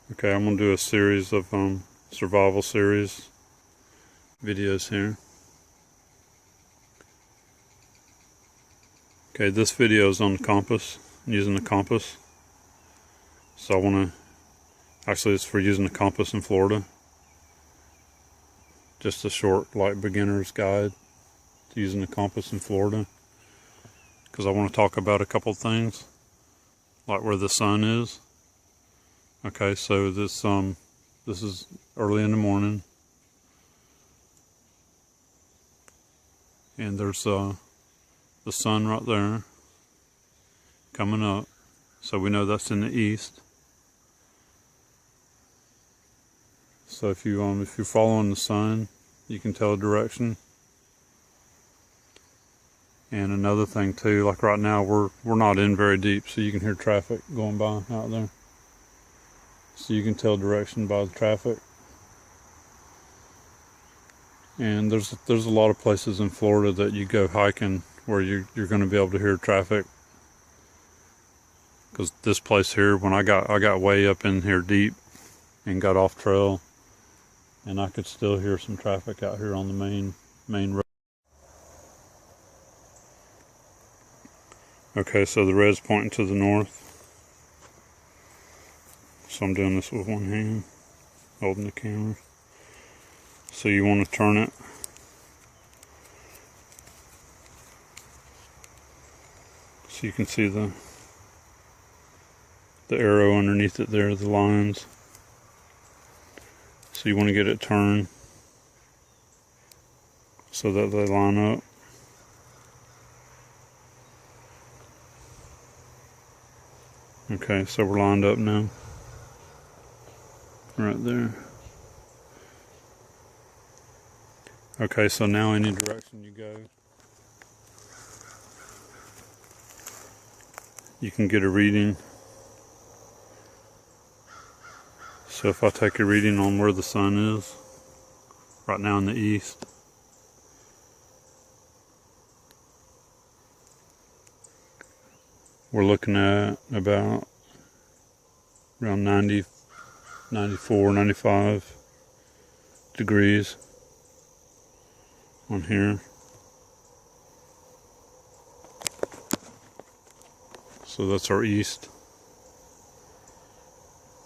Okay, I'm going to do a series of survival series videos here. Okay, this video is on the compass, using the compass. So I want to, actually it's for using the compass in Florida. Just a short, like, beginner's guide to using the compass in Florida. Because I want to talk about a couple things, like where the sun is. Okay, so this is early in the morning, and there's the sun right there coming up, so we know that's in the east. So if you're following the sun, you can tell the direction. And another thing too, like right now we're not in very deep, so you can hear traffic going by out there. So you can tell direction by the traffic. And there's a lot of places in Florida that you go hiking where you're going to be able to hear traffic. Because this place here, when I got way up in here deep and got off trail, and I could still hear some traffic out here on the main road. Okay, so the red's pointing to the north. So I'm doing this with one hand, holding the camera. So you want to turn it. So you can see the arrow underneath it there, the lines. So you want to get it turned so that they line up. Okay, so we're lined up now. Right there. Okay, so now any direction you go, you can get a reading. So if I take a reading on where the sun is, right now in the east, we're looking at about around 90, 94, 95 degrees on here. So that's our east.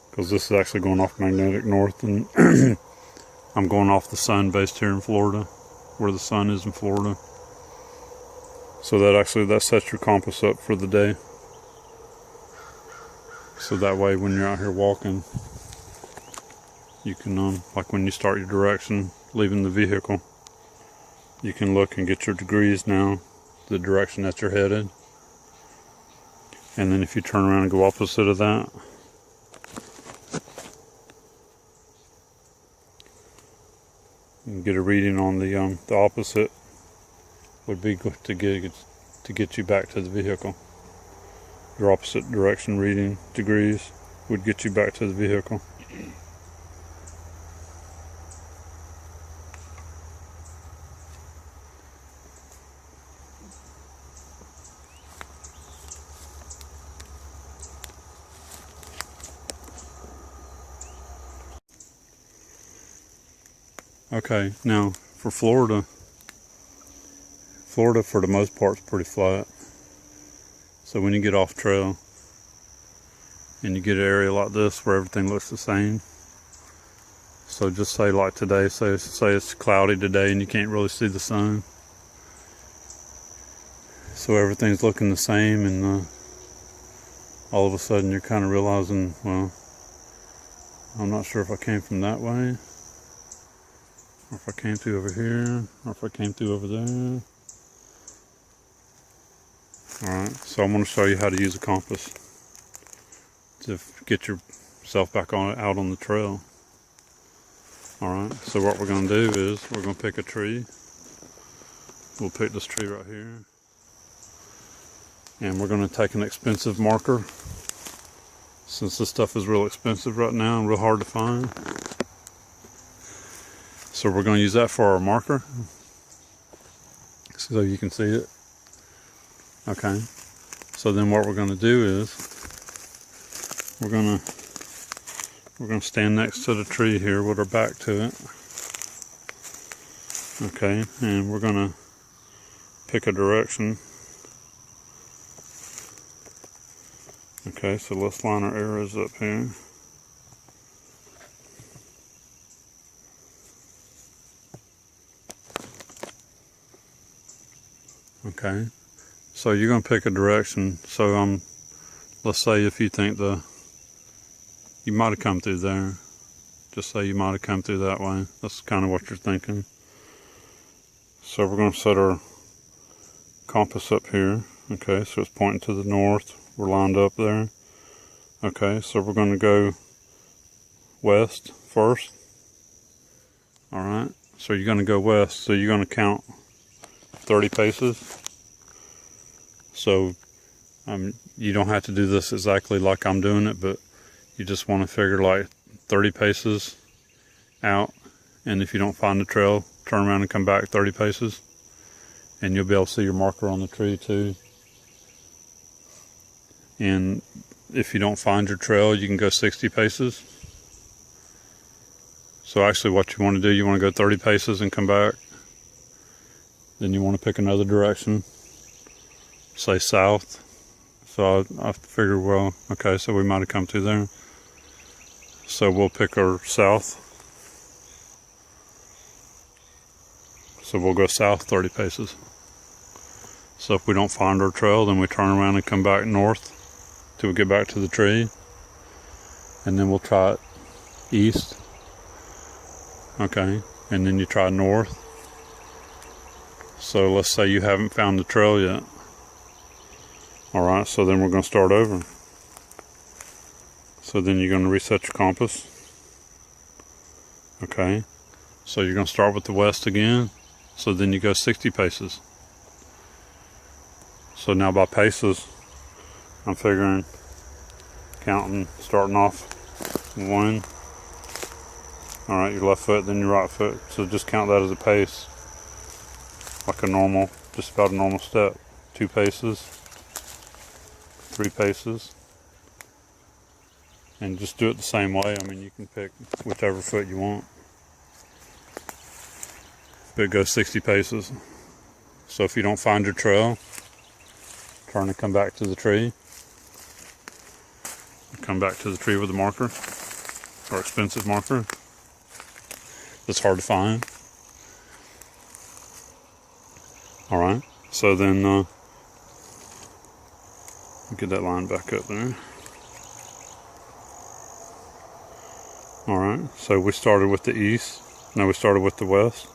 Because this is actually going off magnetic north, and I'm going off the sun based here in Florida, where the sun is in Florida. So that sets your compass up for the day. So that way when you're out here walking, you can, like when you start your direction, leaving the vehicle, you can look and get your degrees now, the direction that you're headed. And then if you turn around and go opposite of that, and get a reading on the opposite, would be good to get you back to the vehicle. Your opposite direction reading degrees would get you back to the vehicle. Okay, now for Florida for the most part is pretty flat. So when you get off trail and you get an area like this where everything looks the same, so just say like today, say it's cloudy today and you can't really see the sun, so everything's looking the same, and all of a sudden you're kind of realizing, well, I'm not sure if I came from that way, or if I came through over here, or if I came through over there. Alright, so I'm going to show you how to use a compass to get yourself back out on the trail. Alright, so what we're going to do is we're going to pick a tree. We'll pick this tree right here. And we're going to take an expensive marker, since this stuff is real expensive right now and real hard to find. So we're going to use that for our marker, so you can see it. Okay, so then what we're going to do is we're going we're going to stand next to the tree here with our back to it. Okay, and we're going to pick a direction. Okay, so let's line our arrows up here. Okay, so you're going to pick a direction. So let's say if you think you might have come through there. Just say you might have come through that way. That's kind of what you're thinking. So we're going to set our compass up here. Okay, so it's pointing to the north. We're lined up there. Okay, so we're going to go west first. Alright, so you're going to go west. So you're going to count 30 paces. So you don't have to do this exactly like I'm doing it, but you just want to figure like 30 paces out, and if you don't find the trail, turn around and come back 30 paces, and you'll be able to see your marker on the tree too. And if you don't find your trail, you can go 60 paces. So actually what you want to do, you want to go 30 paces and come back. Then you want to pick another direction, say south. So I figured, well, okay, so we might have come through there. So we'll pick our south. So we'll go south 30 paces. So if we don't find our trail, then we turn around and come back north till we get back to the tree. And then we'll try it east. Okay, and then you try north. So let's say you haven't found the trail yet. Alright, so then we're going to start over. So then you're going to reset your compass. Okay, so you're going to start with the west again. So then you go 60 paces. So now by paces, I'm figuring, counting, starting off 1. Alright, your left foot, then your right foot. So just count that as a pace. Like a normal, just about a normal step. 2 paces. 3 paces. And just do it the same way. I mean, you can pick whichever foot you want. But it goes 60 paces. So if you don't find your trail, turn and come back to the tree. Come back to the tree with a marker, or expensive marker. That's hard to find. Alright, so then get that line back up there. Alright, so we started with the east. Now we started with the west.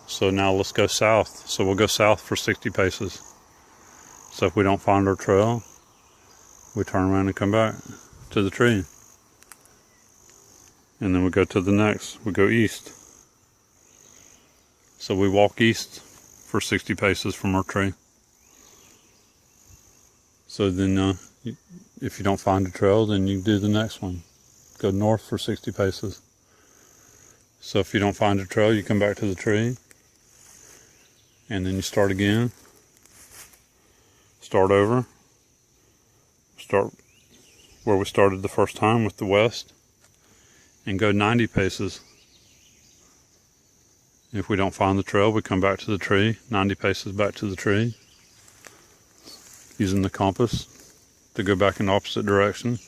So now let's go south. So we'll go south for 60 paces. So if we don't find our trail, we turn around and come back to the tree. And then we go to the next. We go east. So we walk east for 60 paces from our tree. So then if you don't find a trail, then you do the next one. Go north for 60 paces. So if you don't find a trail, you come back to the tree. And then you start again. Start over. Start where we started the first time with the west. And go 90 paces. If we don't find the trail, we come back to the tree. 90 paces back to the tree. Using the compass to go back in the opposite direction.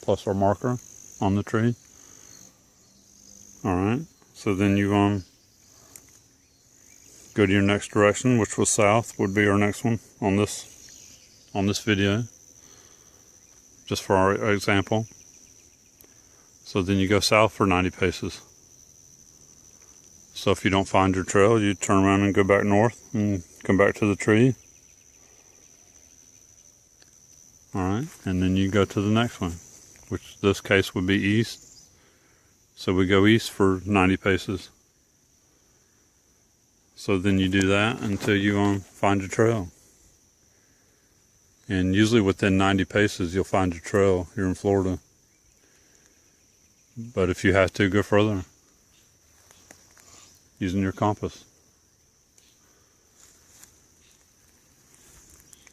Plus our marker on the tree. Alright, so then you go to your next direction, which was south, would be our next one on this video, just for our example. So then you go south for 90 paces. So if you don't find your trail, you turn around and go back north and come back to the tree. Alright, and then you go to the next one, which this case would be east. So we go east for 90 paces. So then you do that until you find your trail. And usually within 90 paces you'll find your trail here in Florida. But if you have to, go further. Using your compass.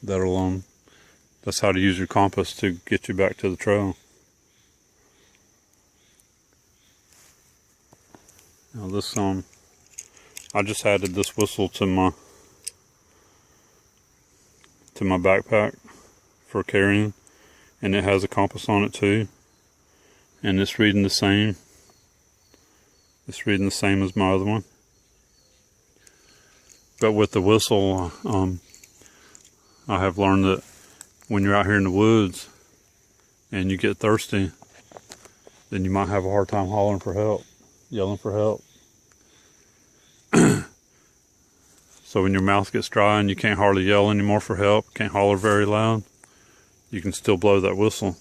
That's how to use your compass to get you back to the trail. Now this I just added this whistle to my backpack for carrying, and it has a compass on it too, and it's reading the same. It's reading the same as my other one. But with the whistle, I have learned that when you're out here in the woods and you get thirsty, then you might have a hard time hollering for help, yelling for help. So when your mouth gets dry and you can't hardly yell anymore for help, can't holler very loud, you can still blow that whistle.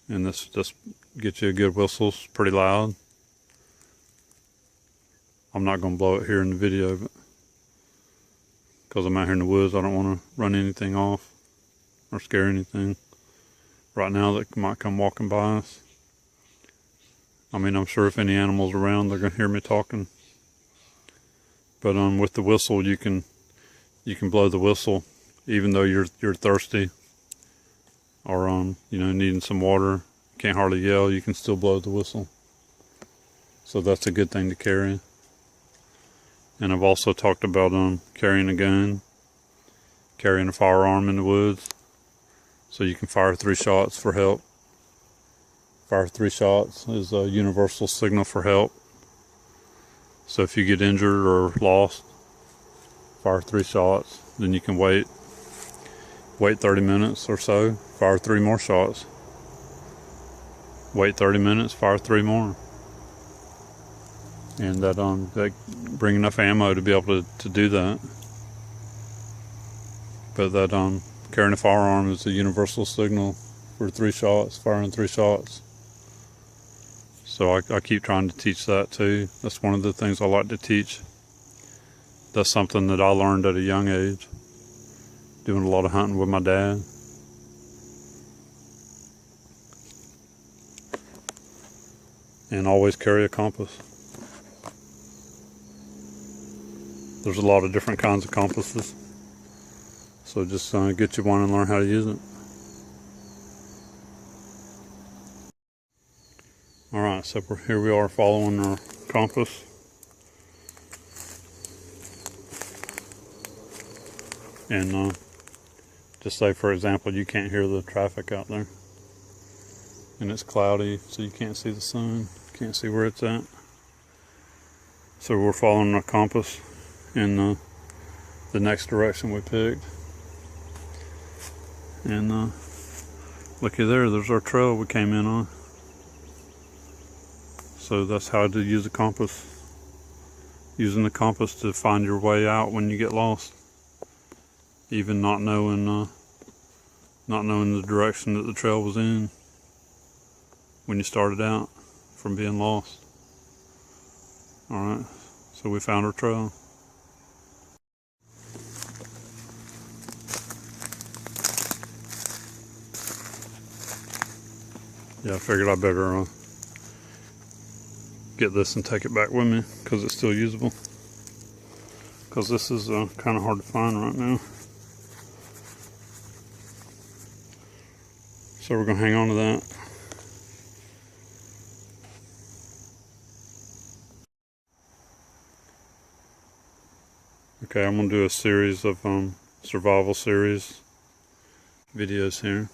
And this just gets you a good whistle. It's pretty loud. I'm not going to blow it here in the video, but because I'm out here in the woods, I don't want to run anything off or scare anything right now that might come walking by us. I mean, I'm sure if any animals around, they're going to hear me talking. But with the whistle, you can blow the whistle even though you're thirsty or needing some water. Can't hardly yell. You can still blow the whistle. So that's a good thing to carry. And I've also talked about carrying a gun, carrying a firearm in the woods, so you can fire 3 shots for help. Fire 3 shots is a universal signal for help. So if you get injured or lost, fire 3 shots. Then you can wait 30 minutes or so, fire 3 more shots. Wait 30 minutes, fire 3 more. And that bring enough ammo to be able to do that. But that carrying a firearm is a universal signal for 3 shots, firing 3 shots. So I keep trying to teach that too. That's one of the things I like to teach. That's something that I learned at a young age, doing a lot of hunting with my dad. And always carry a compass. There's a lot of different kinds of compasses. So just get you one and learn how to use it. Alright, so here we are following our compass. And just say, for example, you can't hear the traffic out there. And it's cloudy, so you can't see the sun, can't see where it's at. So we're following our compass in the next direction we picked. And looky there's our trail we came in on. So that's how to use a compass. Using the compass to find your way out when you get lost. Even not knowing the direction that the trail was in when you started out from being lost. Alright, so we found our trail. Yeah, I figured I better get this and take it back with me because it's still usable. Because this is kind of hard to find right now. So we're going to hang on to that. Okay, I'm going to do a series of survival series videos here.